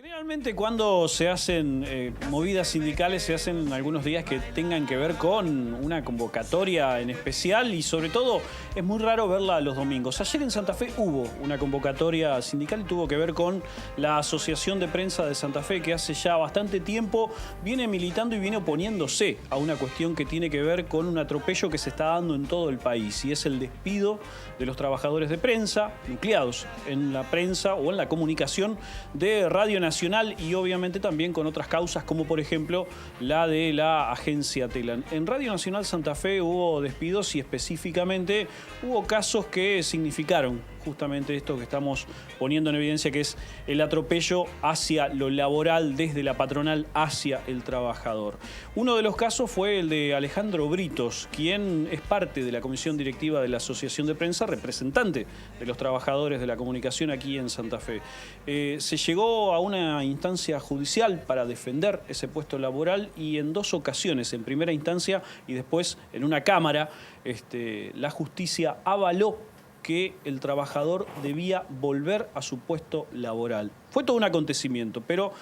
Generalmente cuando se hacen movidas sindicales se hacen algunos días que tengan que ver con una convocatoria en especial y sobre todo es muy raro verla los domingos. Ayer en Santa Fe hubo una convocatoria sindical y tuvo que ver con la Asociación de Prensa de Santa Fe, que hace ya bastante tiempo viene militando y viene oponiéndose a una cuestión que tiene que ver con un atropello que se está dando en todo el país, y es el despido de los trabajadores de prensa nucleados en la prensa o en la comunicación de Radio Nacional, y obviamente también con otras causas como por ejemplo la de la agencia Telam. En Radio Nacional Santa Fe hubo despidos y específicamente hubo casos que significaron justamente esto que estamos poniendo en evidencia, que es el atropello hacia lo laboral desde la patronal hacia el trabajador. Uno de los casos fue el de Alejandro Britos, quien es parte de la comisión directiva de la Asociación de Prensa, representante de los trabajadores de la comunicación aquí en Santa Fe. Se llegó a una instancia judicial para defender ese puesto laboral y en dos ocasiones, en primera instancia y después en una cámara, la justicia avaló que el trabajador debía volver a su puesto laboral. Fue todo un acontecimiento, pero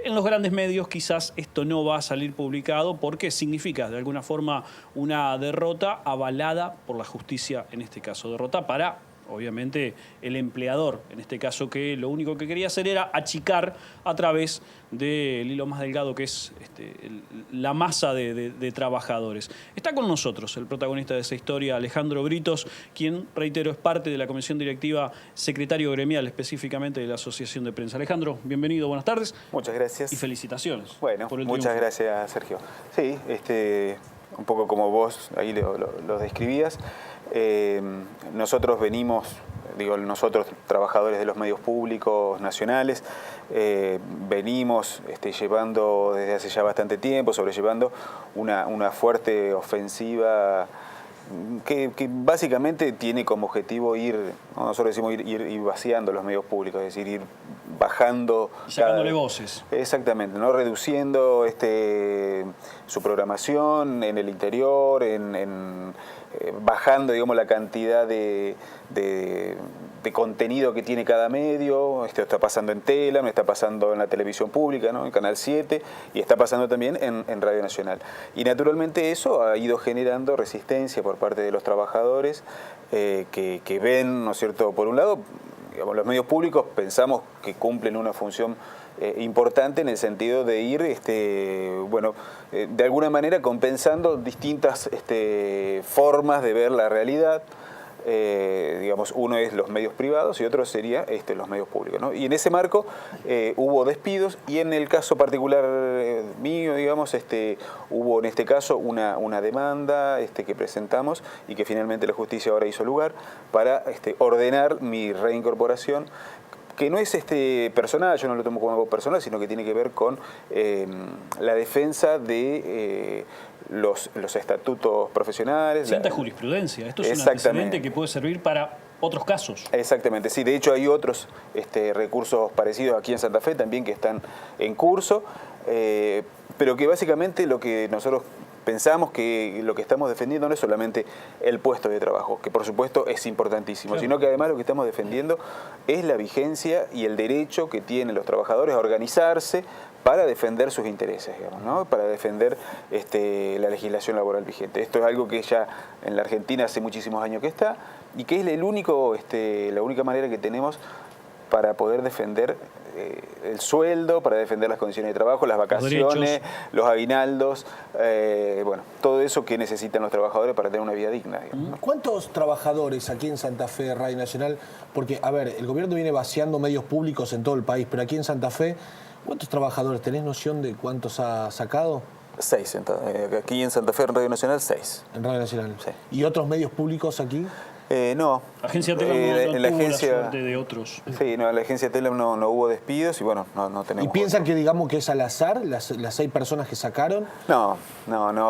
en los grandes medios quizás esto no va a salir publicado porque significa de alguna forma una derrota avalada por la justicia en este caso. Derrota para, obviamente, el empleador, en este caso, que lo único que quería hacer era achicar a través del hilo más delgado, que es la masa de trabajadores. Está con nosotros el protagonista de esa historia, Alejandro Britos, quien, reitero, es parte de la comisión directiva, secretario gremial específicamente de la Asociación de Prensa. Alejandro, bienvenido, buenas tardes. Muchas gracias. Y felicitaciones. Bueno, por el muchas triunfo. gracias, Sergio. Sí, un poco como vos ahí lo describías, nosotros venimos, nosotros trabajadores de los medios públicos nacionales, venimos llevando desde hace ya bastante tiempo, sobrellevando una fuerte ofensiva que básicamente tiene como objetivo nosotros decimos ir vaciando los medios públicos, es decir, ir bajando... Sacándole voces. Exactamente, ¿no? Reduciendo su programación en el interior, bajando, digamos, la cantidad de contenido que tiene cada medio. Esto está pasando en Telam, está pasando en la televisión pública, ¿no? En Canal 7, y está pasando también en Radio Nacional. Y naturalmente eso ha ido generando resistencia por parte de los trabajadores que ven, ¿no es cierto?, por un lado, digamos, los medios públicos pensamos que cumplen una función importante en el sentido de ir, de alguna manera compensando distintas formas de ver la realidad. Digamos, uno es los medios privados y otro sería los medios públicos, ¿no? Y en ese marco hubo despidos, y en el caso particular mío, digamos, hubo en este caso una demanda que presentamos y que finalmente la justicia ahora hizo lugar para ordenar mi reincorporación, que no es personal, yo no lo tomo como algo personal, sino que tiene que ver con la defensa de los estatutos profesionales. Sienta jurisprudencia, esto es un antecedente que puede servir para otros casos. Exactamente, sí, de hecho hay otros recursos parecidos aquí en Santa Fe también que están en curso, pero que básicamente lo que nosotros pensamos que lo que estamos defendiendo no es solamente el puesto de trabajo, que por supuesto es importantísimo, claro, sino que además lo que estamos defendiendo es la vigencia y el derecho que tienen los trabajadores a organizarse para defender sus intereses, digamos, ¿no? Para defender la legislación laboral vigente. Esto es algo que ya en la Argentina hace muchísimos años que está, y que es la única manera que tenemos para poder defender el sueldo, para defender las condiciones de trabajo, las vacaciones, los aguinaldos, bueno, todo eso que necesitan los trabajadores para tener una vida digna, digamos, ¿no? ¿Cuántos trabajadores aquí en Santa Fe, Radio Nacional? Porque, a ver, el gobierno viene vaciando medios públicos en todo el país, pero aquí en Santa Fe, ¿cuántos trabajadores? ¿Tenés noción de cuántos ha sacado? 6. Aquí en Santa Fe, en Radio Nacional, 6. En Radio Nacional. Sí. ¿Y otros medios públicos aquí? No. Agencia Telam no tuvo la suerte de otros. Sí, no, en la agencia Telam no hubo despidos y bueno, no tenemos... ¿Y piensan que digamos que es al azar las 6 personas que sacaron? No,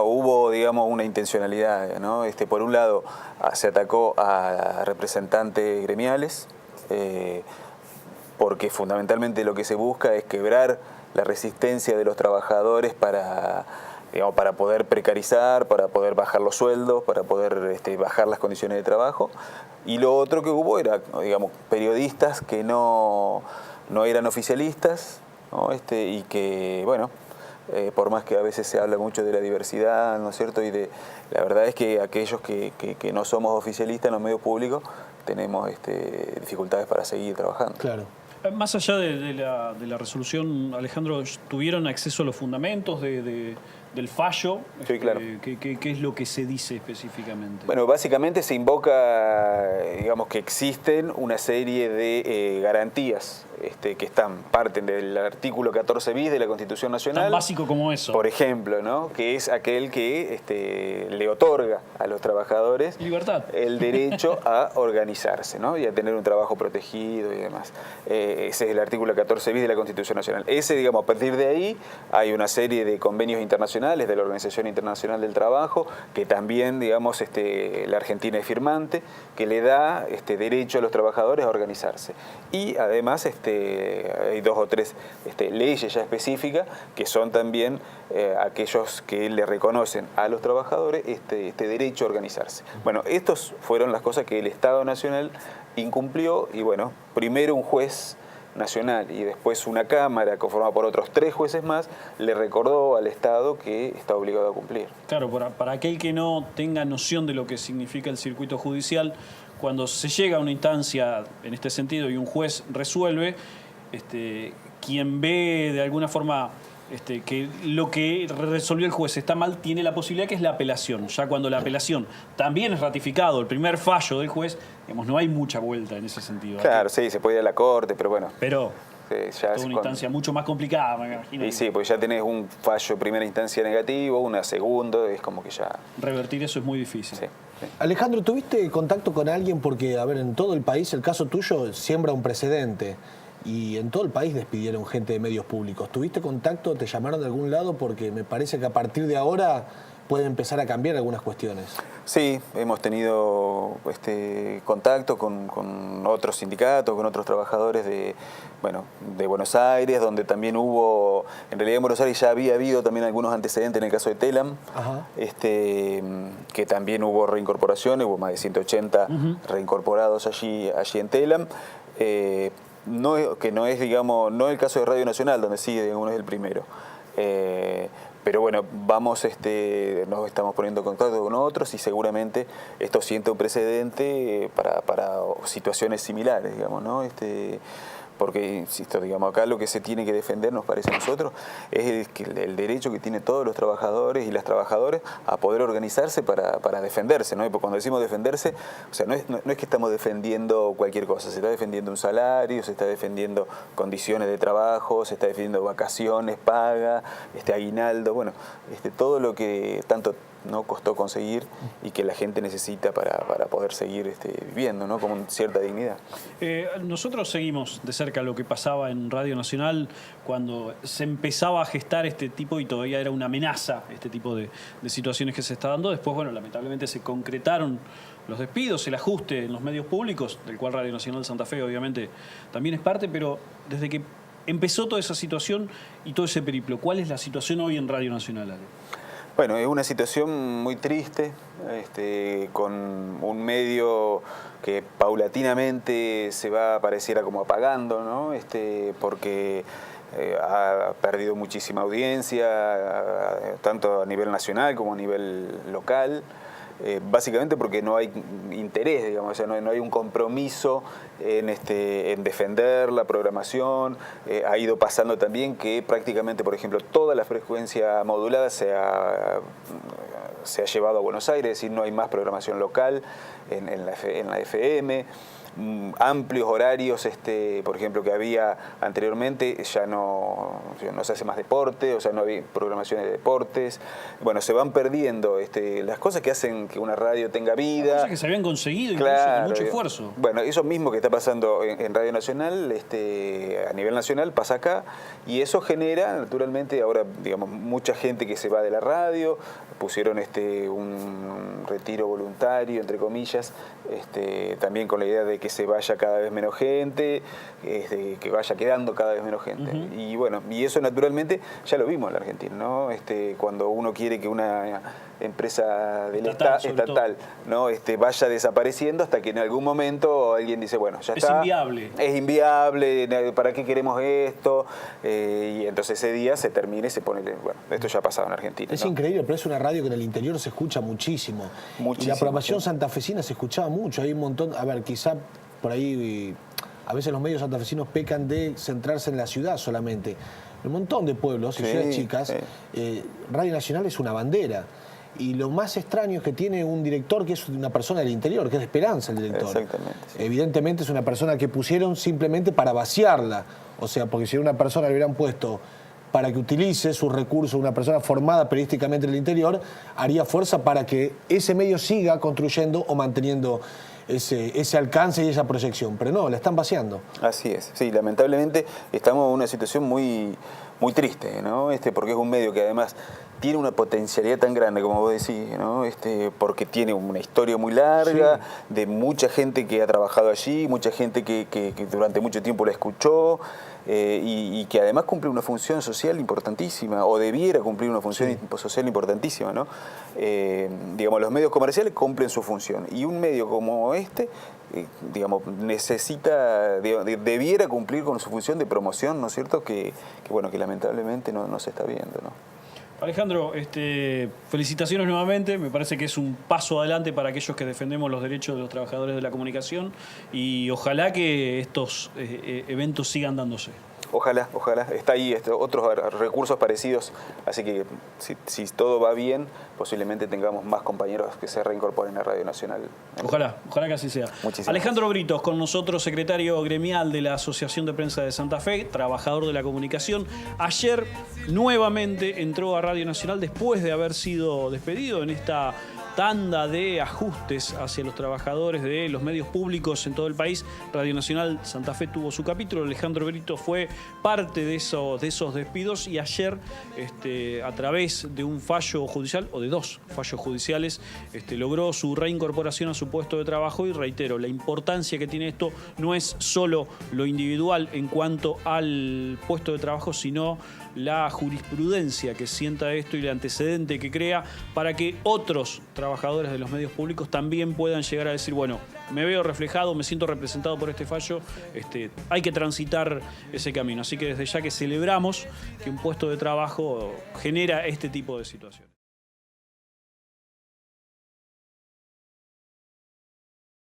hubo, digamos, una intencionalidad, ¿no? Por un lado, se atacó a representantes gremiales, porque fundamentalmente lo que se busca es quebrar la resistencia de los trabajadores para poder precarizar, para poder bajar los sueldos, para poder bajar las condiciones de trabajo. Y lo otro que hubo era, digamos, periodistas que no eran oficialistas, ¿no? Y que, bueno, por más que a veces se habla mucho de la diversidad, ¿no es cierto? La verdad es que aquellos que no somos oficialistas en los medios públicos tenemos dificultades para seguir trabajando. Claro. Más allá de la resolución, Alejandro, ¿tuvieron acceso a los fundamentos del fallo? Sí, claro. ¿Qué es lo que se dice específicamente? Bueno, básicamente se invoca, digamos, que existen una serie de garantías que parten del artículo 14 bis de la Constitución Nacional. Tan básico como eso. Por ejemplo, ¿no? Que es aquel que le otorga a los trabajadores libertad, el derecho a organizarse, ¿no? Y a tener un trabajo protegido y demás. Ese es el artículo 14 bis de la Constitución Nacional. Digamos, a partir de ahí hay una serie de convenios internacionales de la Organización Internacional del Trabajo, que también, digamos, la Argentina es firmante, que le da derecho a los trabajadores a organizarse. Y además hay 2 o 3 leyes ya específicas que son también aquellos que le reconocen a los trabajadores este derecho a organizarse. Bueno, estas fueron las cosas que el Estado Nacional incumplió y, bueno, primero un juez nacional y después una Cámara conformada por otros 3 jueces más le recordó al Estado que está obligado a cumplir. Claro, para aquel que no tenga noción de lo que significa el circuito judicial, cuando se llega a una instancia en este sentido y un juez resuelve, quien ve de alguna forma que lo que resolvió el juez está mal, tiene la posibilidad que es la apelación. Ya cuando la apelación también es ratificado, el primer fallo del juez, digamos, no hay mucha vuelta en ese sentido. Claro, sí, se puede ir a la corte, pero bueno. Pero ya es una instancia mucho más complicada, me imagino. Y sí, pues ya tenés un fallo primera instancia negativo, una segunda, es como que ya... Revertir eso es muy difícil. Sí. Alejandro, ¿tuviste contacto con alguien? Porque, a ver, en todo el país el caso tuyo siembra un precedente. Y en todo el país despidieron gente de medios públicos. ¿Tuviste contacto? ¿Te llamaron de algún lado? Porque me parece que a partir de ahora pueden empezar a cambiar algunas cuestiones. Sí, hemos tenido contacto con otros sindicatos, con otros trabajadores de Buenos Aires, donde también hubo, en realidad en Buenos Aires ya había habido también algunos antecedentes en el caso de Telam, que también hubo reincorporaciones, hubo más de 180 reincorporados allí en Telam. Que no es, digamos, no el caso de Radio Nacional, donde sí, digamos, es el primero. Pero bueno, nos estamos poniendo en contacto con otros y seguramente esto siente un precedente para situaciones similares, digamos, ¿no? Porque, insisto, digamos, acá lo que se tiene que defender, nos parece a nosotros, es el derecho que tienen todos los trabajadores y las trabajadoras a poder organizarse para defenderse, ¿no? Y cuando decimos defenderse, o sea, no es que estamos defendiendo cualquier cosa, se está defendiendo un salario, se está defendiendo condiciones de trabajo, se está defendiendo vacaciones, paga, aguinaldo, bueno, todo lo que tanto no costó conseguir y que la gente necesita para poder seguir viviendo, ¿no? Con cierta dignidad. Nosotros seguimos de cerca lo que pasaba en Radio Nacional cuando se empezaba a gestar este tipo, y todavía era una amenaza, este tipo de situaciones que se está dando. Después, bueno, lamentablemente se concretaron los despidos, el ajuste en los medios públicos, del cual Radio Nacional Santa Fe obviamente también es parte, pero desde que empezó toda esa situación y todo ese periplo, ¿cuál es la situación hoy en Radio Nacional, Ale? Bueno, es una situación muy triste, con un medio que paulatinamente se va, pareciera, como apagando, ¿no? Porque ha perdido muchísima audiencia, tanto a nivel nacional como a nivel local. Básicamente porque no hay interés, digamos, o sea, no hay un compromiso en defender la programación. Ha ido pasando también que prácticamente, por ejemplo, toda la frecuencia modulada se ha llevado a Buenos Aires, es decir, no hay más programación local en la FM. Amplios horarios, por ejemplo, que había anteriormente, ya no se hace más deporte, o sea, no hay programaciones de deportes. Bueno, se van perdiendo las cosas que hacen que una radio tenga vida. Cosas que se habían conseguido, incluso, claro, con mucho esfuerzo. Bueno, eso mismo que está pasando en Radio Nacional, a nivel nacional, pasa acá, y eso genera, naturalmente, ahora, digamos, mucha gente que se va de la radio, pusieron un retiro voluntario, entre comillas, también con la idea de de que se vaya cada vez menos gente, que vaya quedando cada vez menos gente. Y bueno, y eso naturalmente ya lo vimos en la Argentina, ¿no? Cuando uno quiere que una empresa del estatal ¿no? Vaya desapareciendo hasta que en algún momento alguien dice, bueno, ya está. Es inviable, ¿para qué queremos esto? Y entonces ese día se termina y se pone, bueno, esto ya ha pasado en Argentina. Es increíble, pero es una radio que en el interior se escucha muchísimo. Y la programación santafesina se escuchaba mucho, hay un montón, a ver, quizá por ahí a veces los medios santafesinos pecan de centrarse en la ciudad solamente. Un montón de pueblos y ciudades chicas, Radio Nacional es una bandera. Y lo más extraño es que tiene un director que es una persona del interior, que es de Esperanza el director. Exactamente. Sí. Evidentemente es una persona que pusieron simplemente para vaciarla. O sea, porque si a una persona le hubieran puesto para que utilice sus recursos, una persona formada periodísticamente en el interior, haría fuerza para que ese medio siga construyendo o manteniendo ese alcance y esa proyección. Pero no, la están vaciando. Así es. Sí, lamentablemente estamos en una situación muy triste, ¿no? Porque es un medio que además tiene una potencialidad tan grande, como vos decís, ¿no? Porque tiene una historia muy larga, de mucha gente que ha trabajado allí, mucha gente que durante mucho tiempo la escuchó, y que además cumple una función social importantísima, o debiera cumplir una función social importantísima, ¿no? Digamos, los medios comerciales cumplen su función, y un medio como digamos, necesita, debiera cumplir con su función de promoción, ¿no es cierto? Que bueno, que lamentablemente no se está viendo, ¿no? Alejandro, felicitaciones nuevamente. Me parece que es un paso adelante para aquellos que defendemos los derechos de los trabajadores de la comunicación, y ojalá que estos eventos sigan dándose. Ojalá. Está ahí otros recursos parecidos, así que si todo va bien, posiblemente tengamos más compañeros que se reincorporen a Radio Nacional. Ojalá que así sea. Alejandro Britos con nosotros, secretario gremial de la Asociación de Prensa de Santa Fe, trabajador de la comunicación. Ayer nuevamente entró a Radio Nacional después de haber sido despedido en esta tanda de ajustes hacia los trabajadores de los medios públicos en todo el país. Radio Nacional Santa Fe tuvo su capítulo. Alejandro Brito fue parte de esos despidos, y ayer, a través de un fallo judicial, o de dos fallos judiciales, logró su reincorporación a su puesto de trabajo. Y reitero, la importancia que tiene esto no es solo lo individual en cuanto al puesto de trabajo, sino la jurisprudencia que sienta esto y el antecedente que crea para que otros trabajadores de los medios públicos también puedan llegar a decir, bueno, me veo reflejado, me siento representado por este fallo, hay que transitar ese camino. Así que desde ya que celebramos que un puesto de trabajo genera este tipo de situaciones.